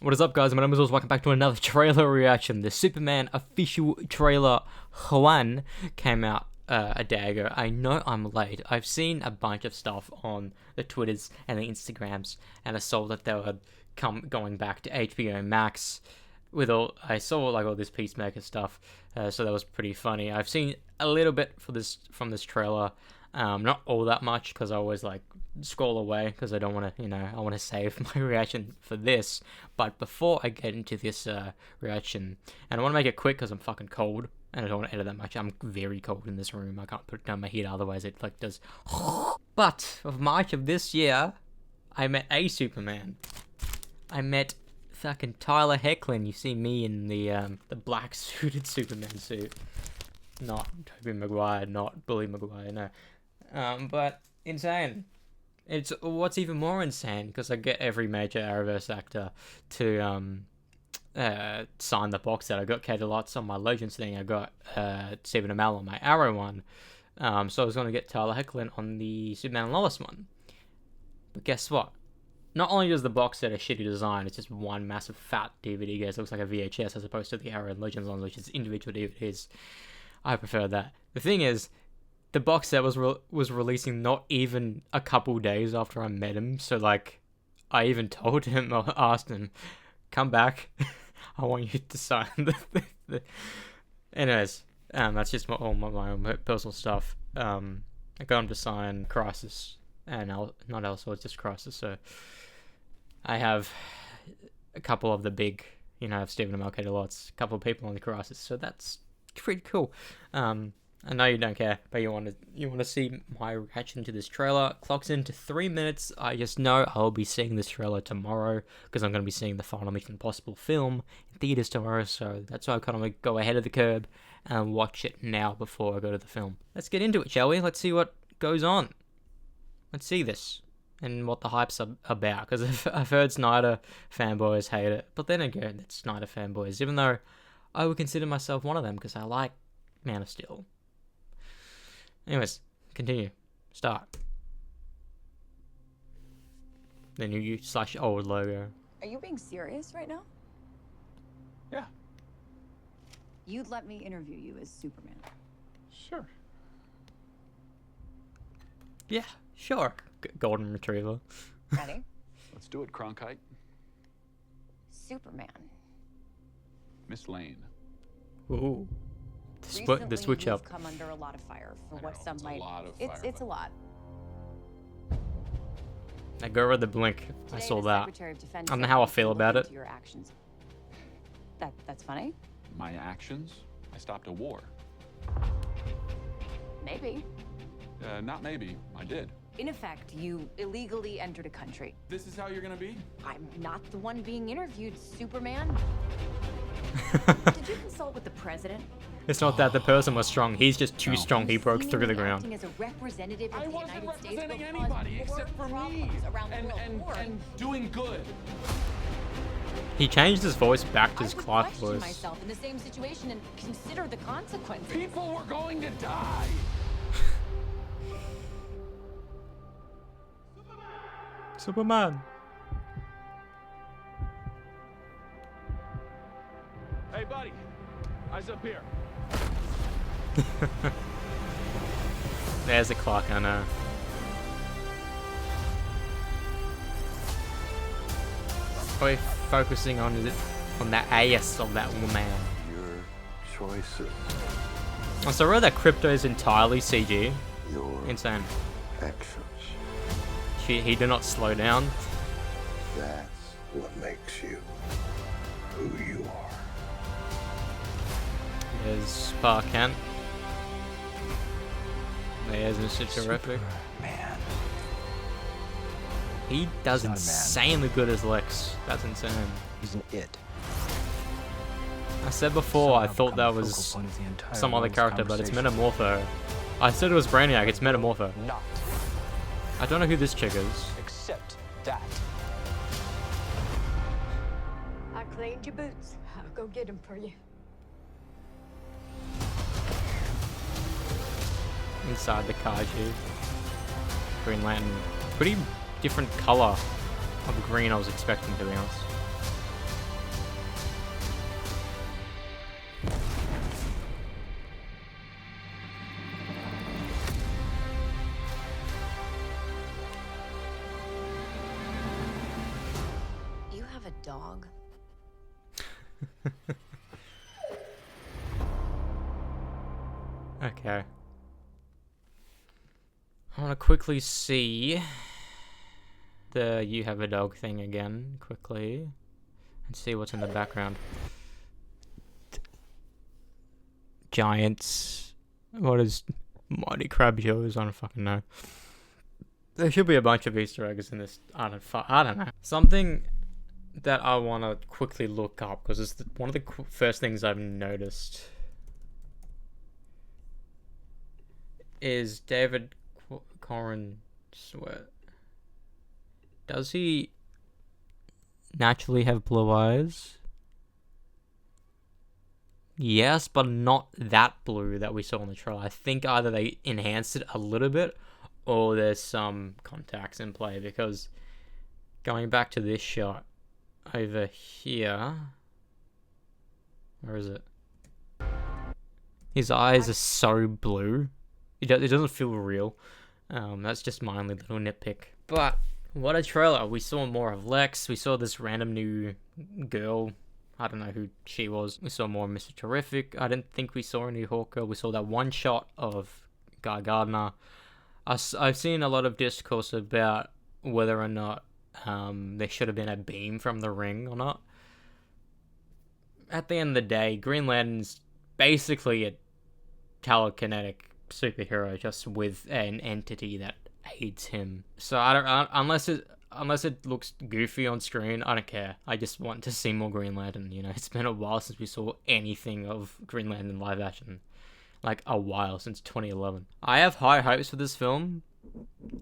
What is up, guys? My name is Oz. Welcome back to another trailer reaction. The Superman official trailer Juan came out a day ago. I know I'm late. I've seen a bunch of stuff on the Twitters and the Instagrams, and I saw that they were going back to HBO Max with all. I saw like all this Peacemaker stuff, so that was pretty funny. I've seen a little bit from this trailer, not all that much because I always like scroll away because I don't want to, I want to save my reaction for this. But before I get into this reaction, and I want to make it quick because I'm fucking cold and I don't want to edit that much. I'm very cold in this room. I can't put down my heat, otherwise it like does. But of March of this year, I met a Superman. I met fucking Tyler Hoechlin. You see me in the black suited Superman suit. Not Tobey Maguire, not Bully Maguire, no. But insane. It's what's even more insane because I get every major Arrowverse actor to sign the box set. I got Katie Lotz on my Legends thing. I got Stephen Amell on my Arrow one. So I was going to get Tyler Hoechlin on the Superman and Lois one. But guess what? Not only does the box set a shitty design, it's just one massive fat DVD case. It looks like a VHS as opposed to the Arrow and Legends ones, which is individual DVDs. I prefer that. The thing is, the box set was releasing not even a couple days after I met him, so like, I even told him, or asked him, come back, I want you to sign the Anyways, that's just all my own personal stuff. I got him to sign Crisis, and not Elseworlds, just Crisis, so I have a couple of the big, I have Stephen Amell, Katie Lotz, a couple of people on the Crisis, so that's pretty cool. I know you don't care, but you want to see my reaction to this trailer. Clocks into 3 minutes. I just know I'll be seeing this trailer tomorrow because I'm going to be seeing the final Mission Impossible film in theaters tomorrow. So that's why I kind of go ahead of the curve and watch it now before I go to the film. Let's get into it, shall we? Let's see what goes on. Let's see this and what the hype's about, because I've heard Snyder fanboys hate it, but then again, it's Snyder fanboys. Even though I would consider myself one of them because I like Man of Steel. Anyways, continue. Start. The new / old logo. Are you being serious right now? Yeah. You'd let me interview you as Superman. Sure. Yeah, sure. Golden Retriever. Ready? Let's do it, Cronkite. Superman. Miss Lane. Ooh. The switch up. You've come under a lot of fire for what know, some it's a might. lot of It's a lot. I go with the blink. I Today, saw the that. Secretary of Defense I don't know said how I he feel looked about into it. Your actions. That's funny. My actions? I stopped a war. Maybe. Not maybe. I did. In effect, you illegally entered a country. This is how you're gonna be? I'm not the one being interviewed, Superman. Did you consult with the president? It's not that the person was strong. He's just too strong. He broke through the Seemingly ground. acting as a representative of I the wasn't United States representing will anybody cause except more for me. problems around the world. And doing good. He changed his voice back to I his would Clark question voice. myself in the same situation and consider the consequences. People were going to die. Superman. Hey, buddy. Eyes up here. There's a clock, I know. Probably focusing on the ass of that woman. Your choices, Oh, so I read that Crypto is entirely CG. your Insane. actions. He did not slow down. That's what makes you who you are. There's Spark Kent. There's Mr. Terrific. Man, He does not a man. insanely good as Lex. That's insane. He's an it. I said before, I Somehow thought that become the was focal point of the entire some other world's character, but it's conversation. Metamorpho. I said it was Brainiac, it's Metamorpho. Not I don't know who this chick is. accept that. I cleaned your boots. I'll go get them for you. Inside the Kaiju. Green Lantern. Pretty different color of green I was expecting, to be honest. dog. Okay. I want to quickly see the "you have a dog" thing again, quickly, and see what's in the background. Giants. What is Mighty Crab Joe's? I don't fucking know. There should be a bunch of Easter eggs in this. I don't know. Something that I want to quickly look up, because it's one of the first things I've noticed, is David Corn Sweat. Does he naturally have blue eyes? Yes, but not that blue that we saw in the trailer. I think either they enhanced it a little bit, or there's some contacts in play, because going back to this shot over here, where is it? His eyes are so blue. It doesn't feel real. That's just my only little nitpick. But what a trailer. We saw more of Lex. We saw this random new girl. I don't know who she was. We saw more of Mr. Terrific. I didn't think we saw a new Hawker. We saw that one shot of Guy Gardner. I've seen a lot of discourse about whether or not there should have been a beam from the ring or not. At the end of the day, Green Lantern's basically a telekinetic superhero, just with an entity that aids him. So unless it looks goofy on screen, I don't care. I just want to see more Green Lantern. You know, it's been a while since we saw anything of Green Lantern live action. Like a while, since 2011. I have high hopes for this film,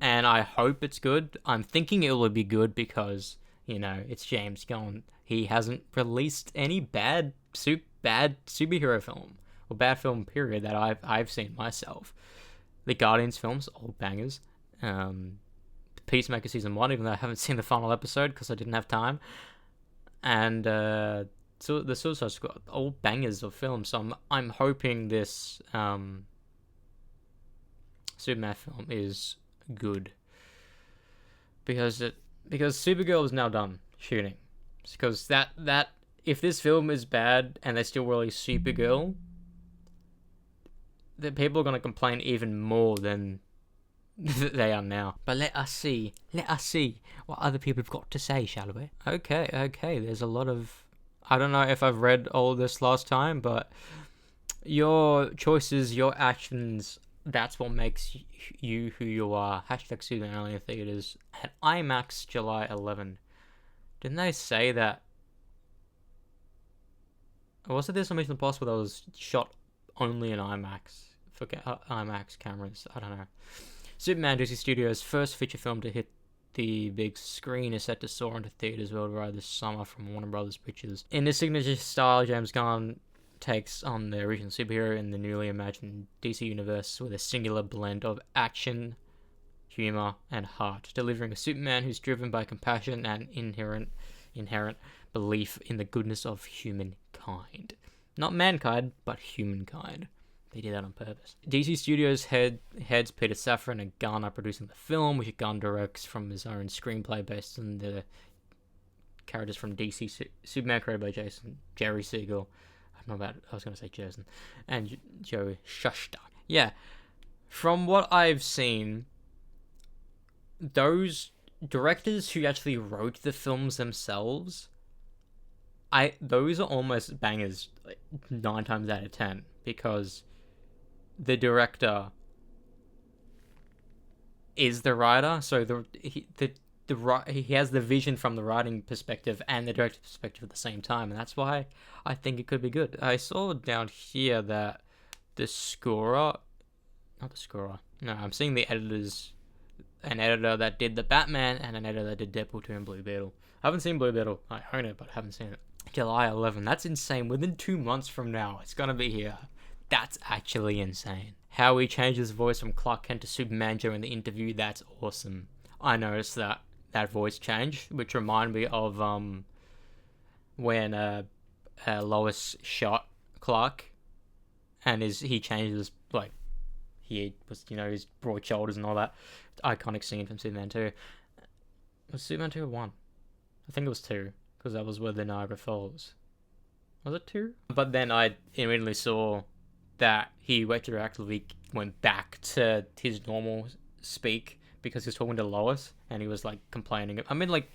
and I hope it's good. I'm thinking it will be good because, you know, it's James Gunn. He hasn't released any bad superhero film or bad film period that I've seen myself. The Guardians films, all bangers. Peacemaker season 1, even though I haven't seen the final episode because I didn't have time. And so the Suicide Squad, all bangers of films. So I'm hoping this Superman film is good, because Supergirl is now done shooting. Because that if this film is bad and they still release Supergirl, the people are gonna complain even more than they are now. But let us see what other people have got to say, shall we? Okay. There's a lot of. I don't know if I've read all of this last time, but your choices, your actions, that's what makes you who you are. Hashtag Superman only in theaters at IMAX July 11. Didn't they say that? Or was it this Mission Impossible that was shot only in IMAX? Forget IMAX cameras. I don't know. Superman, DC Studios' first feature film to hit the big screen, is set to soar into theaters worldwide this summer from Warner Brothers Pictures. In his signature style, James Gunn takes on the original superhero in the newly imagined DC universe with a singular blend of action, humor, and heart, delivering a Superman who's driven by compassion and inherent belief in the goodness of humankind. Not mankind, but humankind. They did that on purpose. DC Studios heads Peter Safran and Gunn are producing the film, which Gunn directs from his own screenplay based on the characters from DC Superman, created by Jerry Siegel. I was going to say Jason. And Joe Shuster. Yeah. From what I've seen, those directors who actually wrote the films themselves, those are almost bangers, like 9 times out of 10, because the director is the writer, so he has the vision from the writing perspective and the director perspective at the same time, and that's why I think it could be good. I saw down here that I'm seeing the editors, an editor that did the Batman and an editor that did Deadpool 2 and Blue Beetle. I haven't seen Blue Beetle. I own it, but I haven't seen it. July 11. That's insane. Within 2 months from now, it's gonna be here. That's actually insane. How he changed his voice from Clark Kent to Superman during the interview, that's awesome. I noticed that voice change, which reminded me of when Lois shot Clark, and he changed his, like, he was, his broad shoulders and all that. Iconic scene from Superman 2. Was Superman 2 or 1? I think it was 2. because that was where the Niagara Falls. Was it 2? But then I immediately saw that he retroactively went back to his normal speak because he was talking to Lois and he was like complaining. I mean, like,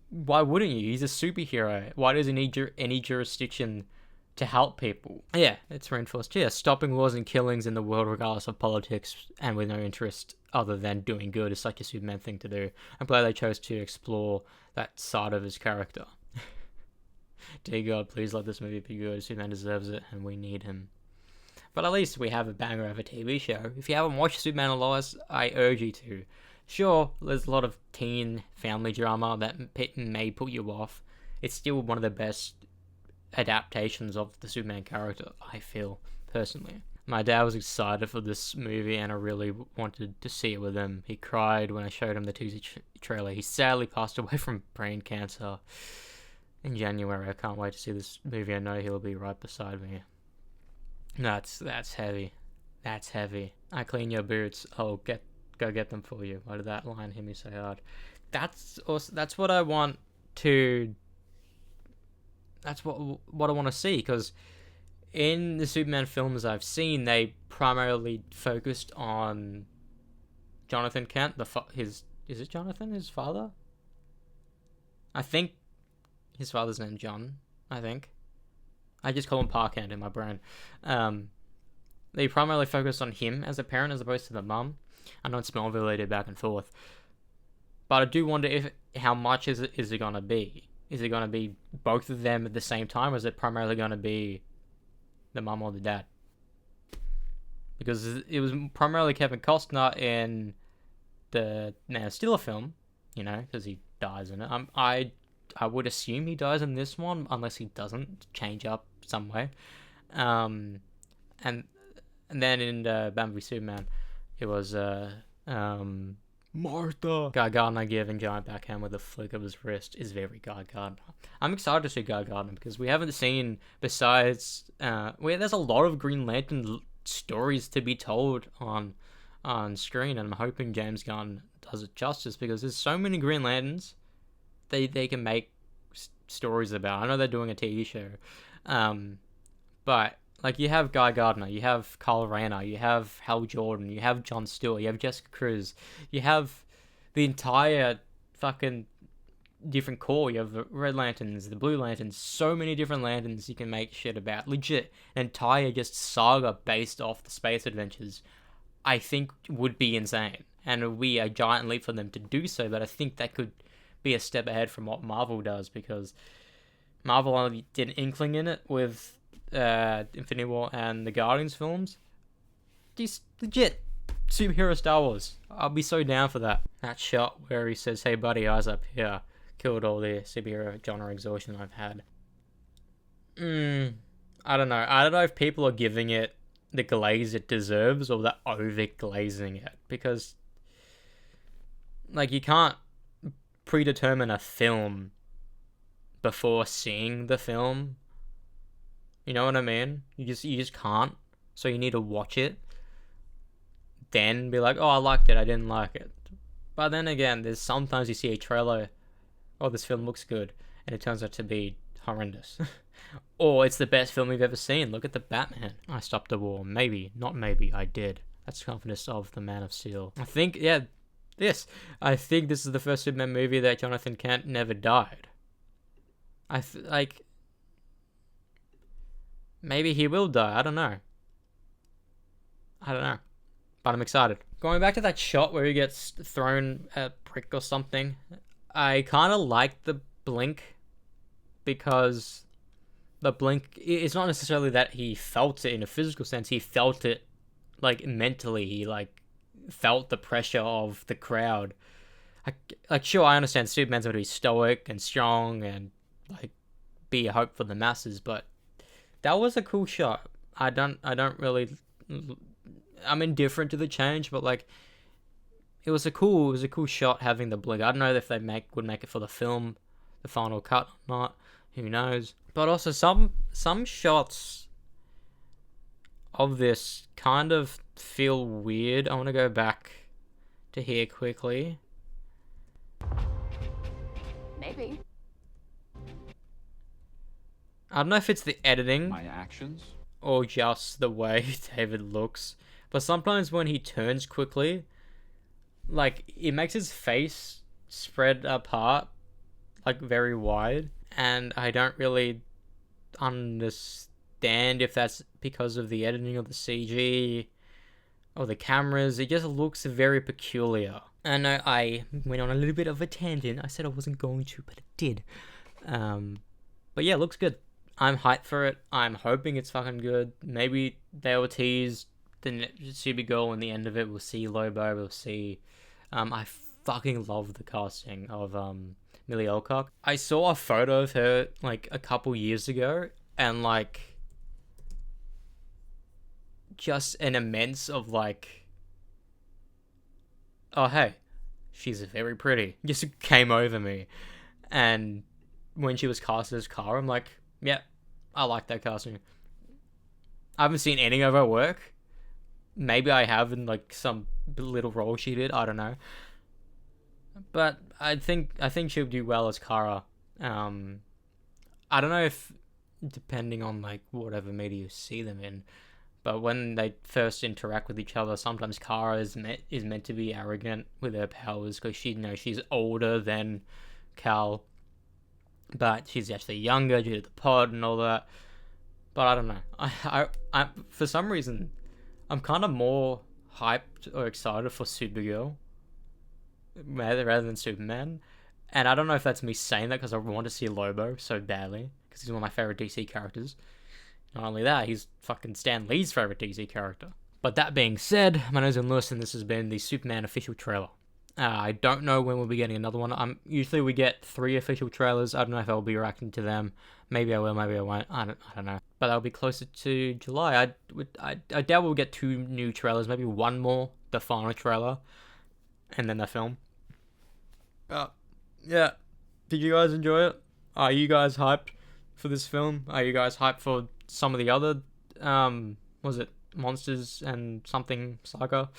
why wouldn't you? He's a superhero. Why does he need any jurisdiction to help people? Yeah, it's reinforced. Yeah, stopping wars and killings in the world regardless of politics and with no interest other than doing good is such a Superman thing to do. I'm glad they chose to explore that side of his character. Dear God, please let this movie be good. Superman deserves it and we need him. But at least we have a banger of a TV show. If you haven't watched Superman and Lois, I urge you to. Sure, there's a lot of teen family drama that may put you off. It's still one of the best adaptations of the Superman character, I feel, personally. My dad was excited for this movie and I really wanted to see it with him. He cried when I showed him the teaser trailer. He sadly passed away from brain cancer in January. I can't wait to see this movie. I know he'll be right beside me. That's heavy. That's heavy. I clean your boots. I'll go get them for you. Why did that line hit me so hard? That's what I want to. That's what I want to see, because in the Superman films I've seen, they primarily focused on Jonathan Kent. Is it Jonathan, his father? I think his father's name John. I think. I just call him Pa Kent in my brain. They primarily focus on him as a parent as opposed to the mum. I know in Smallville they did back and forth. But I do wonder how much is it going to be? Is it going to be both of them at the same time, or is it primarily going to be the mum or the dad? Because it was primarily Kevin Costner in the Man of Steel film, you know, because he dies in it. I would assume he dies in this one, unless he doesn't change up some way. And then in Batman v Superman, it was Martha. Guy Gardner giving giant backhand with a flick of his wrist is very Guy Gardner. I'm excited to see Guy Gardner because we haven't seen, besides there's a lot of Green Lantern stories to be told on screen, and I'm hoping James Gunn does it justice, because there's so many Green Lanterns they can make stories about. I know they're doing a TV show, but like, you have Guy Gardner, you have Kyle Rayner, you have Hal Jordan, you have John Stewart, you have Jessica Cruz, you have the entire fucking different core. You have the Red Lanterns, the Blue Lanterns, so many different lanterns you can make shit about. Legit, an entire just saga based off the space adventures, I think would be insane. And it would be a giant leap for them to do so, but I think that could be a step ahead from what Marvel does, because Marvel only did an inkling in it with Infinity War and the Guardians films. Just legit superhero Star Wars. I'll be so down for that. That shot where he says, "Hey buddy, eyes up here," killed all the superhero genre exhaustion I've had. I don't know. I don't know if people are giving it the glaze it deserves or the over-glazing it, because like, you can't predetermine a film before seeing the film. You know what I mean? You just can't. So you need to watch it, then be like, oh, I liked it, I didn't like it. But then again, there's sometimes you see a trailer, oh, this film looks good, and it turns out to be horrendous. Or it's the best film we've ever seen. Look at the Batman. I stopped the war. Maybe, not maybe, I did. That's the confidence of the Man of Steel. I think this is the first Superman movie that Jonathan Kent never died. Maybe he will die. I don't know. But I'm excited. Going back to that shot where he gets thrown a brick or something, I kind of like the blink, because the blink, it's not necessarily that he felt it in a physical sense. He felt it, like, mentally. He, like, felt the pressure of the crowd. Like, sure, I understand Superman's going to be stoic and strong and, like, be a hope for the masses, but that was a cool shot. I'm indifferent to the change, but like, it was a cool shot having the blink. I don't know if they would make it for the film, the final cut or not. Who knows? But also some shots of this kind of feel weird. I want to go back to here quickly. Maybe. I don't know if it's the editing My actions? or just the way David looks, but sometimes when he turns quickly, like, it makes his face spread apart, like, very wide, and I don't really understand if that's because of the editing of the CG or the cameras. It just looks very peculiar. I know I went on a little bit of a tangent. I said I wasn't going to, but it did. But yeah, it looks good. I'm hyped for it. I'm hoping it's fucking good. Maybe they'll tease the Supergirl in the end of it. We'll see Lobo. We'll see. I fucking love the casting of Millie Alcock. I saw a photo of her like a couple years ago, and like just an immense of like, oh hey, she's very pretty, just came over me. And when she was cast as Kara, I'm like, yeah, I like that casting. I haven't seen any of her work. Maybe I have in like some little role she did, I don't know. But I think she'll do well as Kara. I don't know if, depending on like whatever media you see them in, but when they first interact with each other, sometimes Kara is meant to be arrogant with her powers because she's older than Kal, but she's actually younger due to the pod and all that. But I don't know. I for some reason, I'm kind of more hyped or excited for Supergirl rather than Superman. And I don't know if that's me saying that because I want to see Lobo so badly, because he's one of my favorite DC characters. Not only that, he's fucking Stan Lee's favorite DC character. But that being said, my name is Lewis, and this has been the Superman official trailer. I don't know when we'll be getting another one. Usually we get 3 official trailers. I don't know if I'll be reacting to them. Maybe I will, maybe I won't. I don't know. But that'll be closer to July. I doubt we'll get 2 new trailers. Maybe 1 more, the final trailer, and then the film. Yeah. Did you guys enjoy it? Are you guys hyped for this film? Are you guys hyped for some of the other, was it Monsters and something saga?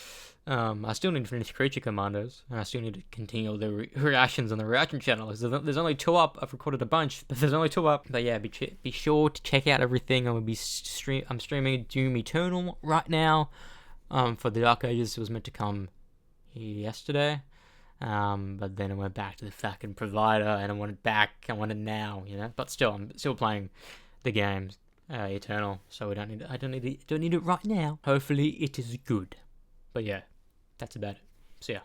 I still need to finish Creature Commandos, and I still need to continue all the reactions on the reaction channel. There's only 2 up. I've recorded a bunch, but there's only 2 up. But yeah, be sure to check out everything. I'm streaming Doom Eternal right now. For the Dark Ages, it was meant to come yesterday. But then I went back to the fucking provider, and I want it now, you know. But still, I'm still playing the games, Eternal. So I don't need it right now. Hopefully, it is good. But yeah, that's about it. See ya.